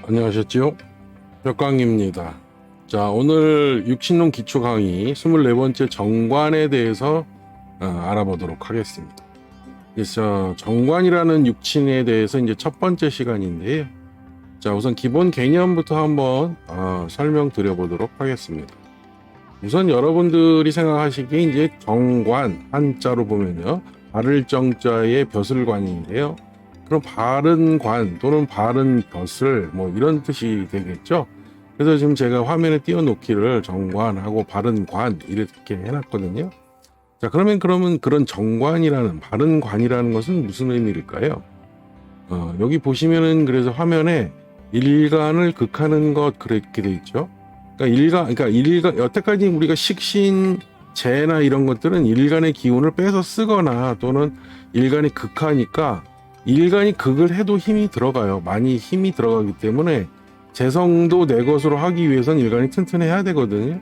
안녕하셨지요? 벽광입니다. 자, 오늘 육신론 기초 강의 24번째 정관에 대해서 알아보도록 하겠습니다. 그래서 정관이라는 육신에 대해서 이제 첫 번째 시간인데요. 자, 우선 기본 개념부터 한번 설명드려 보도록 하겠습니다. 우선 여러분들이 생각하시기에 이제 정관, 한자로 보면요, 바를 정자의 벼슬관인데요. 그럼 바른 관 또는 바른 벼슬 뭐 이런 뜻이 되겠죠. 그래서 지금 제가 화면에 띄워놓기를 정관하고 바른 관 이렇게 해놨거든요. 자, 그러면 그런 정관이라는 바른 관이라는 것은 무슨 의미일까요? 여기 보시면은 그래서 화면에 일간을 극하는 것 그렇게 돼 있죠. 그러니까 일간 여태까지 우리가 식신 재나 이런 것들은 일간의 기운을 빼서 쓰거나 또는 일간이 극하니까 일간이 극을 해도 힘이 들어가요. 많이 힘이 들어가기 때문에 재성도 내 것으로 하기 위해서는 일간이 튼튼해야 되거든요.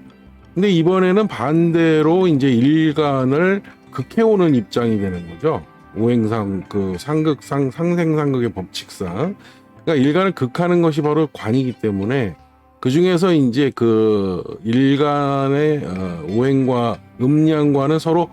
근데 이번에는 반대로 이제 일간을 극해오는 입장이 되는 거죠. 오행상 그 상생상극의 법칙상. 그러니까 일간을 극하는 것이 바로 관이기 때문에 그 중에서 이제 그 일간의 오행과 음양과는 서로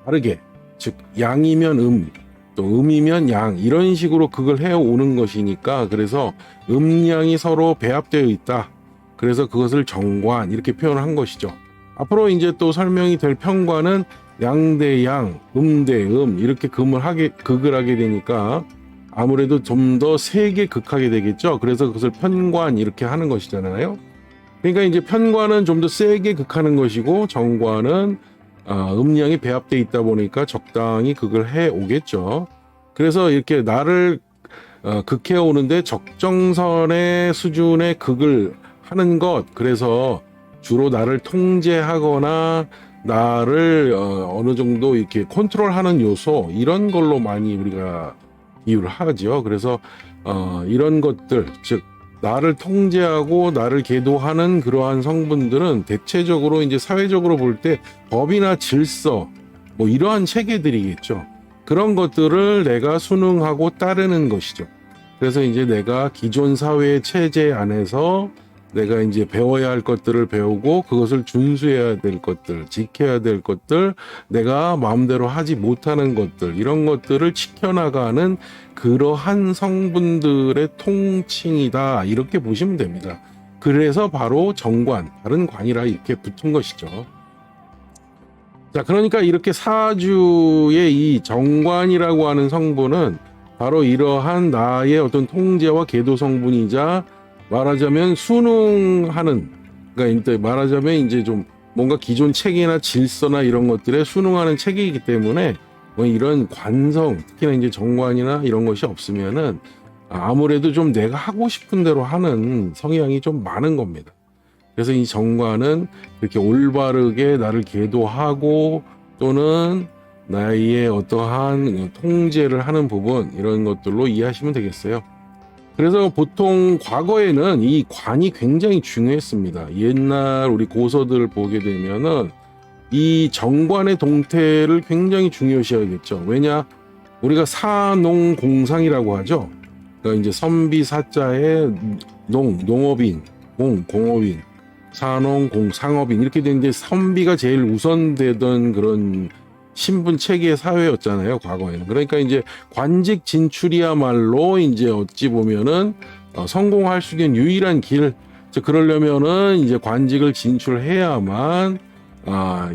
다르게, 즉 양이면 또 음이면 양 이런 식으로 극을 해오는 것이니까 그래서 음양이 서로 배합되어 있다. 그래서 그것을 정관 이렇게 표현한 것이죠. 앞으로 이제 또 설명이 될 편관은 양대양, 음대음 이렇게 극을 하게 되니까 아무래도 좀 더 세게 극하게 되겠죠. 그래서 그것을 편관 이렇게 하는 것이잖아요. 그러니까 이제 편관은 좀 더 세게 극하는 것이고 정관은 음양이 배합되어 있다 보니까 적당히 극을 해 오겠죠. 그래서 이렇게 나를 극해 오는데 적정선의 수준의 극을 하는 것, 그래서 주로 나를 통제하거나 나를 어느 정도 이렇게 컨트롤하는 요소 이런 걸로 많이 우리가 비유를 하죠. 그래서 이런 것들, 즉 나를 통제하고 나를 계도하는 그러한 성분들은 대체적으로 이제 사회적으로 볼 때 법이나 질서 뭐 이러한 체계들이겠죠. 그런 것들을 내가 순응하고 따르는 것이죠. 그래서 이제 내가 기존 사회의 체제 안에서 내가 이제 배워야 할 것들을 배우고 그것을 준수해야 될 것들, 지켜야 될 것들, 내가 마음대로 하지 못하는 것들, 이런 것들을 지켜나가는 그러한 성분들의 통칭이다. 이렇게 보시면 됩니다. 그래서 바로 정관, 다른 관이라 이렇게 붙은 것이죠. 자, 그러니까 이렇게 사주의 이 정관이라고 하는 성분은 바로 이러한 나의 어떤 통제와 계도 성분이자 말하자면 순응하는, 그러니까 말하자면 이제 좀 뭔가 기존 체계나 질서나 이런 것들에 순응하는 체계이기 때문에 뭐 이런 관성, 특히나 이제 정관이나 이런 것이 없으면은 아무래도 좀 내가 하고 싶은 대로 하는 성향이 좀 많은 겁니다. 그래서 이 정관은 이렇게 올바르게 나를 계도하고 또는 나의 어떠한 통제를 하는 부분 이런 것들로 이해하시면 되겠어요. 그래서 보통 과거에는 이 관이 굉장히 중요했습니다. 옛날 우리 고서들을 보게 되면은 이 정관의 동태를 굉장히 중요시하겠죠. 왜냐? 우리가 사농공상이라고 하죠. 그러니까 이제 선비사자에 농업인, 공업인, 상업인 이렇게 되는데 선비가 제일 우선되던 그런 신분 체계 사회였잖아요, 과거에는. 그러니까 이제 관직 진출이야말로 이제 어찌 보면은 성공할 수 있는 유일한 길. 그러려면은 이제 관직을 진출해야만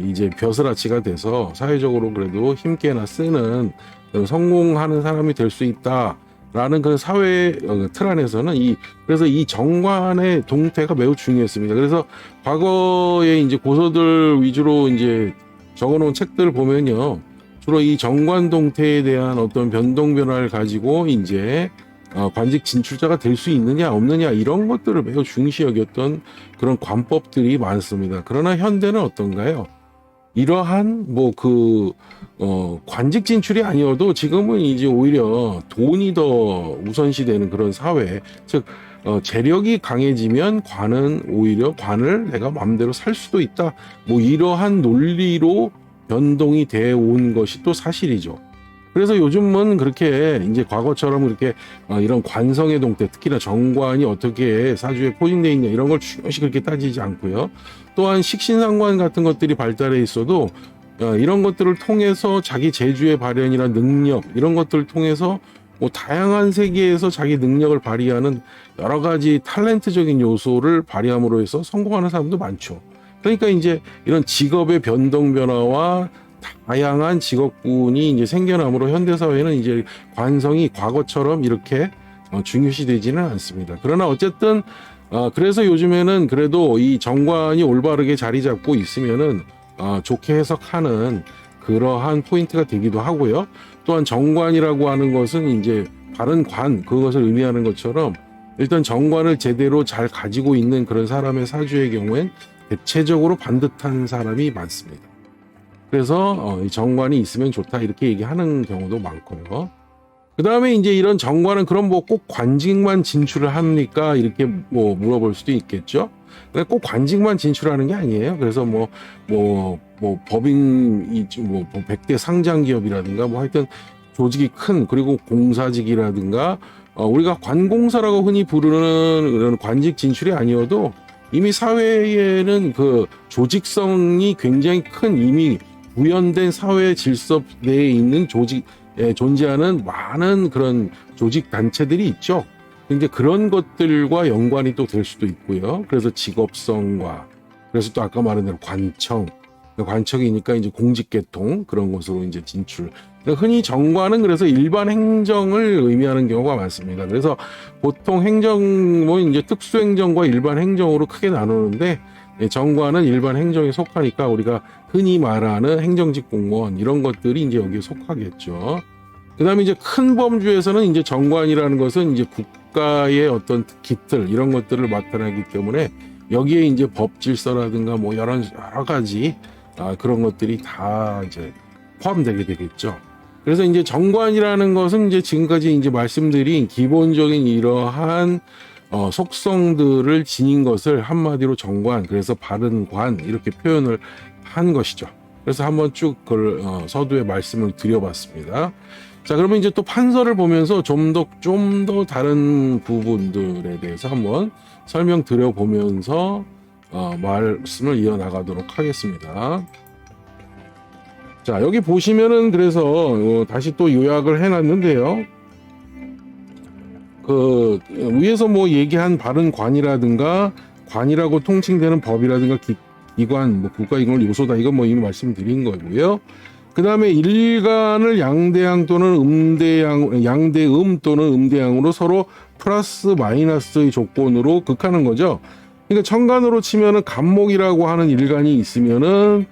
이제 벼슬아치가 돼서 사회적으로 그래도 힘께나 쓰는 성공하는 사람이 될 수 있다라는 그런 사회 틀 안에서는 그래서 이 정관의 동태가 매우 중요했습니다. 그래서 과거에 이제 고서들 위주로 이제 적어놓은 책들을 보면요, 주로 이 정관 동태에 대한 어떤 변동 변화를 가지고 이제 관직 진출자가 될 수 있느냐 없느냐 이런 것들을 매우 중시 여겼던 그런 관법들이 많습니다. 그러나 현대는 어떤가요? 이러한 관직 진출이 아니어도 지금은 이제 오히려 돈이 더 우선시되는 그런 사회, 즉 재력이 강해지면 관을 내가 마음대로 살 수도 있다. 뭐 이러한 논리로 변동이 돼 온 것이 또 사실이죠. 그래서 요즘은 그렇게 이제 과거처럼 그렇게 이런 관성의 동태, 특히나 정관이 어떻게 사주에 포진되어 있냐 이런 걸 중요시 그렇게 따지지 않고요. 또한 식신상관 같은 것들이 발달해 있어도 이런 것들을 통해서 자기 재주의 발현이나 능력 이런 것들을 통해서 뭐 다양한 세계에서 자기 능력을 발휘하는 여러 가지 탤런트적인 요소를 발휘함으로 해서 성공하는 사람도 많죠. 그러니까 이제 이런 직업의 변동 변화와 다양한 직업군이 이제 생겨남으로 현대사회는 이제 관성이 과거처럼 이렇게 중요시되지는 않습니다. 그러나 어쨌든 그래서 요즘에는 그래도 이 정관이 올바르게 자리 잡고 있으면은 좋게 해석하는 그러한 포인트가 되기도 하고요. 또한 정관이라고 하는 것은 이제 바른 관 그것을 의미하는 것처럼 일단 정관을 제대로 잘 가지고 있는 그런 사람의 사주의 경우엔 대체적으로 반듯한 사람이 많습니다. 그래서 이 정관이 있으면 좋다 이렇게 얘기하는 경우도 많고요. 그 다음에 이제 이런 정관은 그럼 뭐 꼭 관직만 진출을 합니까? 이렇게 뭐 물어볼 수도 있겠죠. 꼭 관직만 진출하는 게 아니에요. 그래서 뭐 법인 뭐 100대 상장 기업이라든가 뭐 하여튼 조직이 큰 그리고 공사직이라든가 우리가 관공서라고 흔히 부르는 그런 관직 진출이 아니어도 이미 사회에는 그 조직성이 굉장히 큰 이미 구현된 사회 질서 내에 있는 조직에 존재하는 많은 그런 조직 단체들이 있죠. 이제 그런 것들과 연관이 또 될 수도 있고요. 그래서 직업성과 그래서 또 아까 말한 대로 관청이니까 이제 공직계통 그런 것으로 이제 진출. 흔히 정관은 그래서 일반 행정을 의미하는 경우가 많습니다. 그래서 보통 행정 뭐 이제 특수행정과 일반 행정으로 크게 나누는데 정관은 일반 행정에 속하니까 우리가 흔히 말하는 행정직 공무원 이런 것들이 이제 여기에 속하겠죠. 그다음에 이제 큰 범주에서는 이제 정관이라는 것은 이제 국가의 어떤 기틀 이런 것들을 나타내기 때문에 여기에 이제 법 질서라든가 뭐 여러 가지 그런 것들이 다 이제 포함되게 되겠죠. 그래서 이제 정관이라는 것은 이제 지금까지 이제 말씀드린 기본적인 이러한 속성들을 지닌 것을 한마디로 정관, 그래서 바른 관 이렇게 표현을 한 것이죠. 그래서 한번 쭉 그걸 서두에 말씀을 드려봤습니다. 자, 그러면 이제 또 판서를 보면서 좀 더 다른 부분들에 대해서 한번 설명드려 보면서 말씀을 이어나가도록 하겠습니다. 자, 여기 보시면은 그래서 다시 또 요약을 해놨는데요. 그 위에서 뭐 얘기한 바른 관이라든가 관이라고 통칭되는 법이라든가 기관, 뭐 국가기관을 요소다 이건 뭐 이미 말씀드린 거고요. 그 다음에 일간을 양대양 또는 양대음 또는 음대양으로 서로 플러스 마이너스의 조건으로 극하는 거죠. 그러니까 천간으로 치면은 간목이라고 하는 일간이 있으면은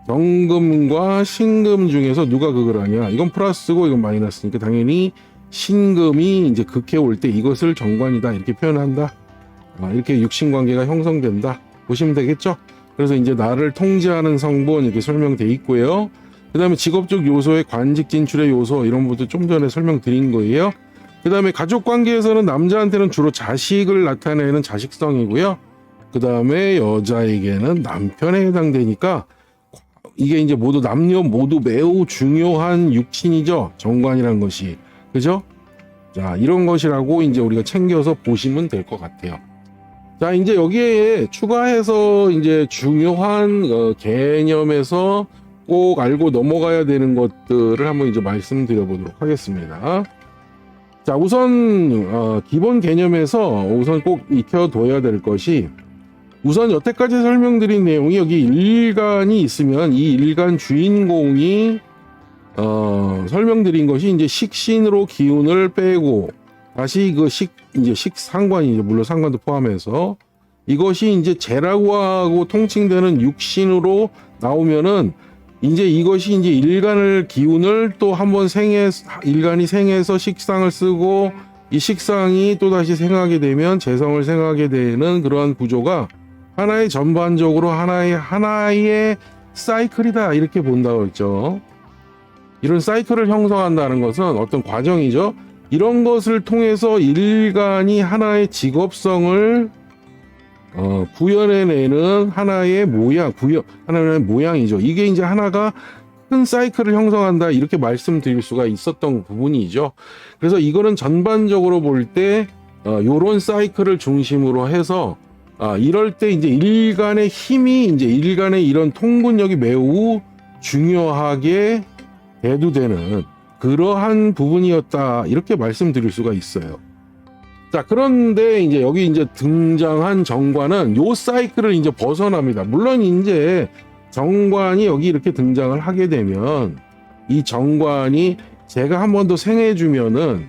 경금과 신금 중에서 누가 극을 하냐? 이건 플러스고 이건 마이너스니까 당연히 신금이 이제 극해 올 때 이것을 정관이다 이렇게 표현한다. 이렇게 육신관계가 형성된다 보시면 되겠죠. 그래서 이제 나를 통제하는 성분 이렇게 설명돼 있고요. 그 다음에 직업적 요소의 관직 진출의 요소 이런 것도 좀 전에 설명드린 거예요. 그 다음에 가족관계에서는 남자한테는 주로 자식을 나타내는 자식성이고요. 그 다음에 여자에게는 남편에 해당되니까 이게 이제 모두 남녀 모두 매우 중요한 육친이죠. 정관이라는 것이. 그죠? 자, 이런 것이라고 이제 우리가 챙겨서 보시면 될 것 같아요. 자, 이제 여기에 추가해서 이제 중요한 개념에서 꼭 알고 넘어가야 되는 것들을 한번 이제 말씀드려 보도록 하겠습니다. 자, 우선 기본 개념에서 우선 꼭 익혀둬야 될 것이 우선 여태까지 설명드린 내용이 여기 일간이 있으면 이 일간 주인공이 설명드린 것이 이제 식신으로 기운을 빼고 다시 그 이제 식상관이 물론 상관도 포함해서 이것이 이제 재라고 하고 통칭되는 육신으로 나오면은 이제 이것이 이제 일간을 기운을 또 한번 일간이 생해서 식상을 쓰고 이 식상이 또 다시 생하게 되면 재성을 생하게 되는 그러한 구조가 하나의 전반적으로 하나의 사이클이다 이렇게 본다고 했죠. 이런 사이클을 형성한다는 것은 어떤 과정이죠. 이런 것을 통해서 일간이 하나의 직업성을 구현해내는 하나의 모양이죠. 이게 이제 하나가 큰 사이클을 형성한다 이렇게 말씀드릴 수가 있었던 부분이죠. 그래서 이거는 전반적으로 볼 때 요런 사이클을 중심으로 해서 이럴 때 이제 일간의 힘이 이제 일간의 이런 통근력이 매우 중요하게 대두되는 그러한 부분이었다 이렇게 말씀드릴 수가 있어요. 자, 그런데 이제 여기 이제 등장한 정관은 요 사이클을 이제 벗어납니다. 물론 이제 정관이 여기 이렇게 등장을 하게 되면 이 정관이 제가 한 번 더 생해주면은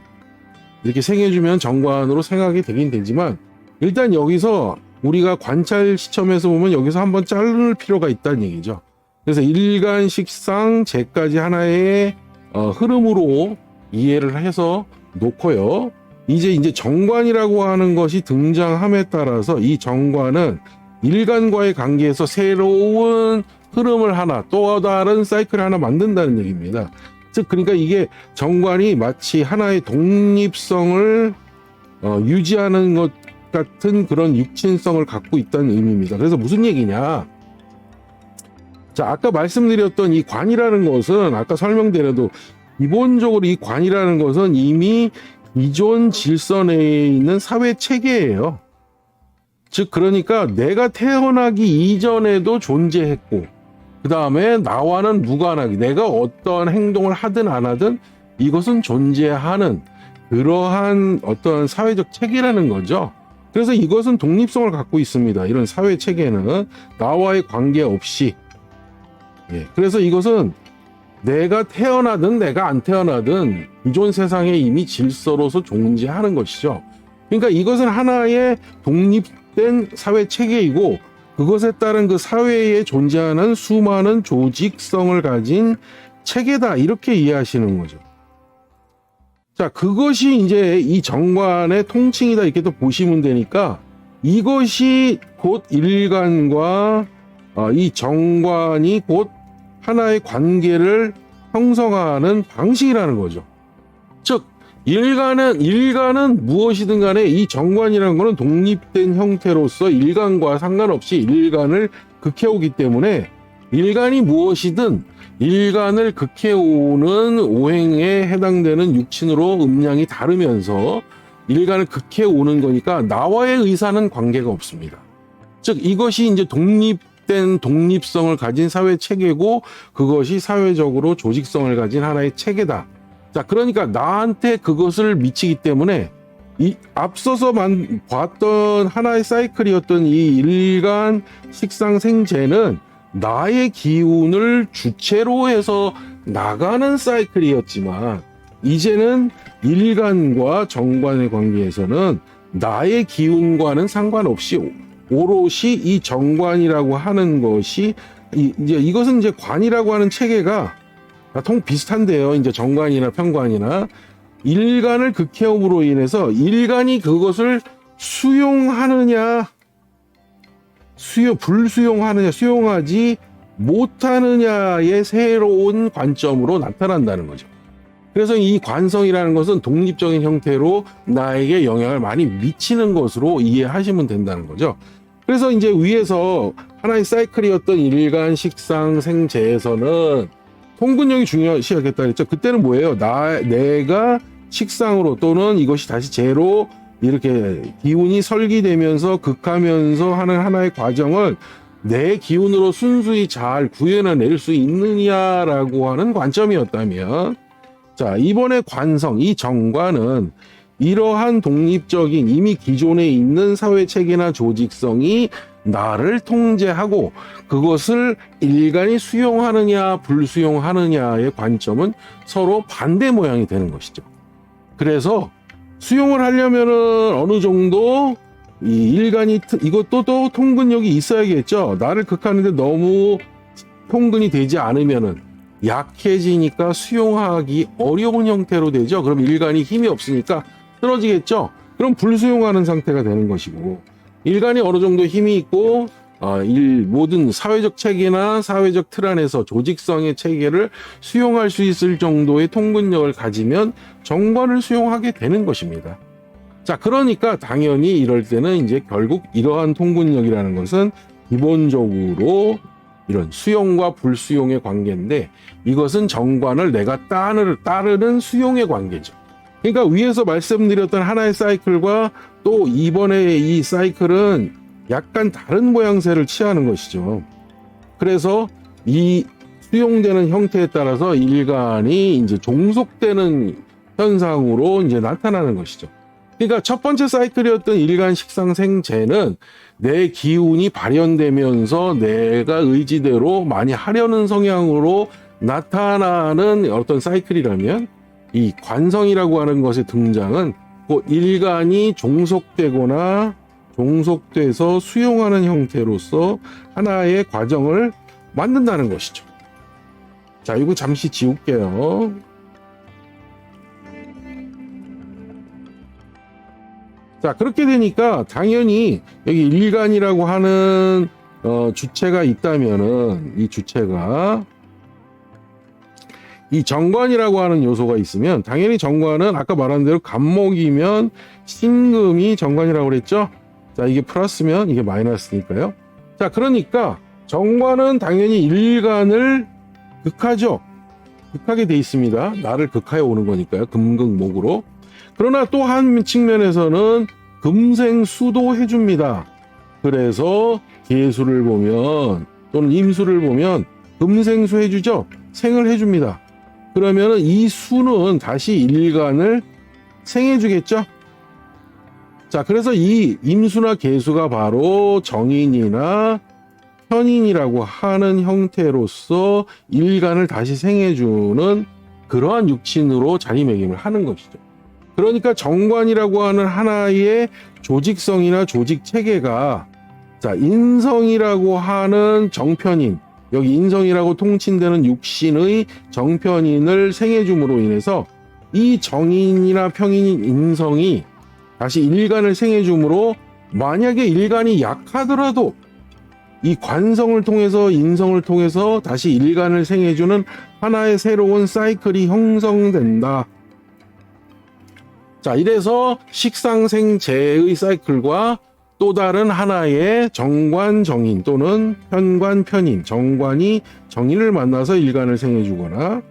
이렇게 생해주면 정관으로 생각이 되긴 되지만 일단 여기서 우리가 관찰 시점에서 보면 여기서 한번 자를 필요가 있다는 얘기죠. 그래서 일간식상 제까지 하나의 흐름으로 이해를 해서 놓고요. 이제 정관이라고 하는 것이 등장함에 따라서 이 정관은 일간과의 관계에서 새로운 흐름을 하나 또 다른 사이클을 하나 만든다는 얘기입니다. 즉 그러니까 이게 정관이 마치 하나의 독립성을 유지하는 것 같은 그런 육친성을 갖고 있다는 의미입니다. 그래서 무슨 얘기냐? 자, 아까 말씀드렸던 이 관이라는 것은 아까 설명드려도 기본적으로 이 관이라는 것은 이미 기존 질서 내에 있는 사회 체계예요. 즉 그러니까 내가 태어나기 이전에도 존재했고 그 다음에 나와는 무관하게 내가 어떤 행동을 하든 안 하든 이것은 존재하는 그러한 어떤 사회적 체계라는 거죠. 그래서 이것은 독립성을 갖고 있습니다. 이런 사회 체계는 나와의 관계없이. 그래서 이것은 내가 태어나든 내가 안 태어나든 기존 세상에 이미 질서로서 존재하는 것이죠. 그러니까 이것은 하나의 독립된 사회 체계이고 그것에 따른 그 사회에 존재하는 수많은 조직성을 가진 체계다 이렇게 이해하시는 거죠. 자, 그것이 이제 이 정관의 통칭이다 이렇게 또 보시면 되니까 이것이 곧 일간과 이 정관이 곧 하나의 관계를 형성하는 방식이라는 거죠. 즉 일간은 무엇이든 간에 이 정관이라는 것은 독립된 형태로서 일간과 상관없이 일간을 극해오기 때문에 일간이 무엇이든 일간을 극해오는 오행에 해당되는 육친으로 음양이 다르면서 일간을 극해오는 거니까 나와의 의사는 관계가 없습니다. 즉 이것이 이제 독립된 독립성을 가진 사회 체계고 그것이 사회적으로 조직성을 가진 하나의 체계다. 자, 그러니까 나한테 그것을 미치기 때문에 이 앞서서 봤던 하나의 사이클이었던 이 일간 식상생재는 나의 기운을 주체로 해서 나가는 사이클이었지만 이제는 일간과 정관의 관계에서는 나의 기운과는 상관없이 오롯이 이 정관이라고 하는 것이 이제 이것은 이제 관이라고 하는 체계가 통 비슷한데요. 이제 정관이나 편관이나 일간을 극해옴으로 인해서 일간이 그것을 수용하느냐 불수용하느냐 수용하지 못하느냐의 새로운 관점으로 나타난다는 거죠. 그래서 이 관성이라는 것은 독립적인 형태로 나에게 영향을 많이 미치는 것으로 이해하시면 된다는 거죠. 그래서 이제 위에서 하나의 사이클이었던 일간 식상 생재에서는 통근력이 중요시하겠다 그랬죠. 그때는 뭐예요? 내가 식상으로 또는 이것이 다시 재로 이렇게 기운이 설기되면서 극하면서 하는 하나의 과정을 내 기운으로 순수히 잘 구현해낼 수 있느냐라고 하는 관점이었다면, 자, 이번에 관성, 이 정관은 이러한 독립적인 이미 기존에 있는 사회 체계나 조직성이 나를 통제하고 그것을 일간이 수용하느냐 불수용하느냐의 관점은 서로 반대 모양이 되는 것이죠. 그래서 수용을 하려면은 어느 정도 이 일간이 이것도 또 통근력이 있어야겠죠. 나를 극하는데 너무 통근이 되지 않으면은 약해지니까 수용하기 어려운 형태로 되죠. 그럼 일간이 힘이 없으니까 쓰러지겠죠. 그럼 불수용하는 상태가 되는 것이고, 일간이 어느 정도 힘이 있고 모든 사회적 체계나 사회적 틀 안에서 조직성의 체계를 수용할 수 있을 정도의 통근력을 가지면 정관을 수용하게 되는 것입니다. 자, 그러니까 당연히 이럴 때는 이제 결국 이러한 통근력이라는 것은 기본적으로 이런 수용과 불수용의 관계인데 이것은 정관을 내가 따르는 수용의 관계죠. 그러니까 위에서 말씀드렸던 하나의 사이클과 또 이번에 이 사이클은 약간 다른 모양새를 취하는 것이죠. 그래서 이 수용되는 형태에 따라서 일간이 이제 종속되는 현상으로 이제 나타나는 것이죠. 그러니까 첫 번째 사이클이었던 일간 식상 생재는 내 기운이 발현되면서 내가 의지대로 많이 하려는 성향으로 나타나는 어떤 사이클이라면 이 관성이라고 하는 것의 등장은 그 일간이 종속되거나 종속돼서 수용하는 형태로서 하나의 과정을 만든다는 것이죠. 자, 이거 잠시 지울게요. 자, 그렇게 되니까 당연히 여기 일간이라고 하는 주체가 있다면은 이 주체가 이 정관이라고 하는 요소가 있으면 당연히 정관은 아까 말한 대로 간목이면 신금이 정관이라고 그랬죠. 자, 이게 플러스면 이게 마이너스니까요. 자, 그러니까 정관은 당연히 일간을 극하죠. 극하게 돼 있습니다. 나를 극하여 오는 거니까요. 금극목으로. 그러나 또 한 측면에서는 금생수도 해줍니다. 그래서 계수를 보면 또는 임수를 보면 금생수 해주죠. 생을 해줍니다. 그러면 이 수는 다시 일간을 생해주겠죠. 자, 그래서 이 임수나 계수가 바로 정인이나 편인이라고 하는 형태로서 일간을 다시 생해주는 그러한 육친으로 자리매김을 하는 것이죠. 그러니까 정관이라고 하는 하나의 조직성이나 조직 체계가 자, 인성이라고 하는 정편인, 여기 인성이라고 통칭되는 육신의 정편인을 생해줌으로 인해서 이 정인이나 평인인 인성이 다시 일간을 생해줌으로 만약에 일간이 약하더라도 이 관성을 통해서 인성을 통해서 다시 일간을 생해주는 하나의 새로운 사이클이 형성된다. 자, 이래서 식상생재의 사이클과 또 다른 하나의 정관정인 또는 편관편인, 정관이 정인을 만나서 일간을 생해주거나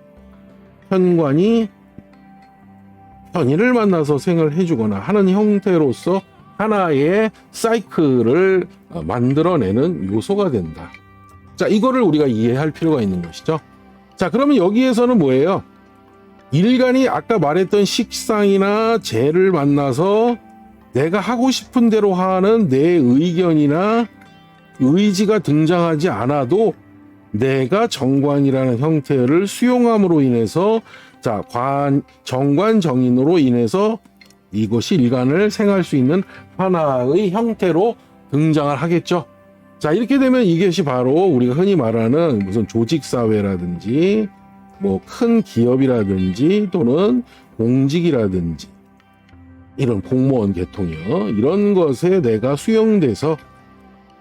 편관이 편인을 만나서 생을 해주거나 하는 형태로서 하나의 사이클을 만들어내는 요소가 된다. 자, 이거를 우리가 이해할 필요가 있는 것이죠. 자, 그러면 여기에서는 뭐예요? 일간이 아까 말했던 식상이나 재를 만나서 내가 하고 싶은 대로 하는 내 의견이나 의지가 등장하지 않아도 내가 정관이라는 형태를 수용함으로 인해서 자, 정관정인으로 인해서 이것이 일간을 생할 수 있는 하나의 형태로 등장을 하겠죠. 자, 이렇게 되면 이것이 바로 우리가 흔히 말하는 무슨 조직사회라든지 뭐 큰 기업이라든지 또는 공직이라든지 이런 공무원 계통이요. 이런 것에 내가 수용돼서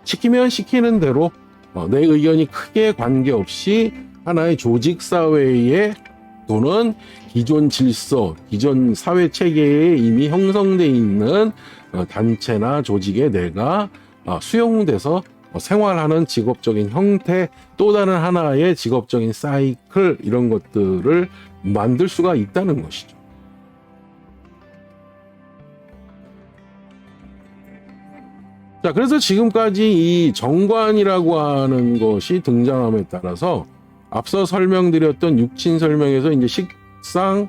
시키면 시키는 대로 내 의견이 크게 관계없이 하나의 조직사회에 또는 기존 질서, 기존 사회 체계에 이미 형성되어 있는 단체나 조직에 내가 수용돼서 생활하는 직업적인 형태, 또 다른 하나의 직업적인 사이클 이런 것들을 만들 수가 있다는 것이죠. 자, 그래서 지금까지 이 정관이라고 하는 것이 등장함에 따라서 앞서 설명드렸던 육친 설명에서 이제 식상,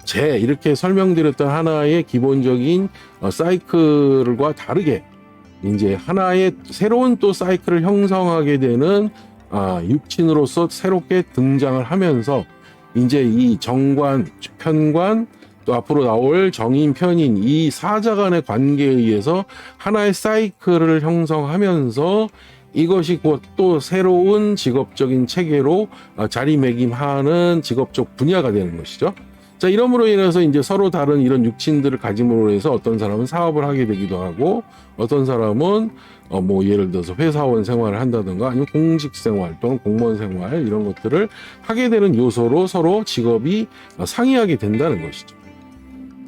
재 이렇게 설명드렸던 하나의 기본적인 사이클과 다르게 이제 하나의 새로운 또 사이클을 형성하게 되는 육친으로서 새롭게 등장을 하면서 이제 이 정관, 편관 또 앞으로 나올 정인, 편인 이 사자 간의 관계에 의해서 하나의 사이클을 형성하면서 이것이 곧 또 새로운 직업적인 체계로 자리매김하는 직업적 분야가 되는 것이죠. 자, 이러므로 인해서 이제 서로 다른 이런 육친들을 가짐으로 해서 어떤 사람은 사업을 하게 되기도 하고 어떤 사람은 뭐 예를 들어서 회사원 생활을 한다든가 아니면 공직 생활 또는 공무원 생활 이런 것들을 하게 되는 요소로 서로 직업이 상이하게 된다는 것이죠.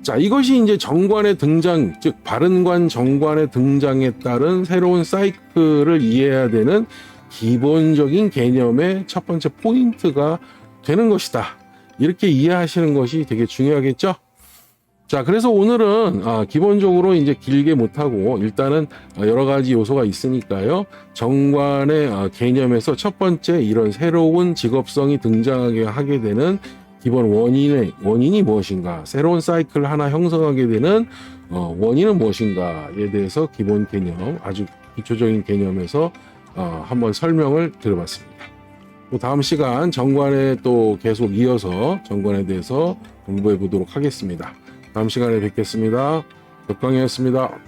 자, 이것이 이제 정관의 등장, 즉 바른관 정관의 등장에 따른 새로운 사이클을 이해해야 되는 기본적인 개념의 첫 번째 포인트가 되는 것이다. 이렇게 이해하시는 것이 되게 중요하겠죠? 자, 그래서 오늘은 기본적으로 이제 길게 못하고 일단은 여러 가지 요소가 있으니까요. 정관의 개념에서 첫 번째 이런 새로운 직업성이 등장하게 하게 되는 기본 원인이 무엇인가, 새로운 사이클을 하나 형성하게 되는 원인은 무엇인가에 대해서 기본 개념, 아주 기초적인 개념에서 한번 설명을 드려봤습니다. 또 다음 시간 정관에 또 계속 이어서 정관에 대해서 공부해 보도록 하겠습니다. 다음 시간에 뵙겠습니다. 덕광이었습니다.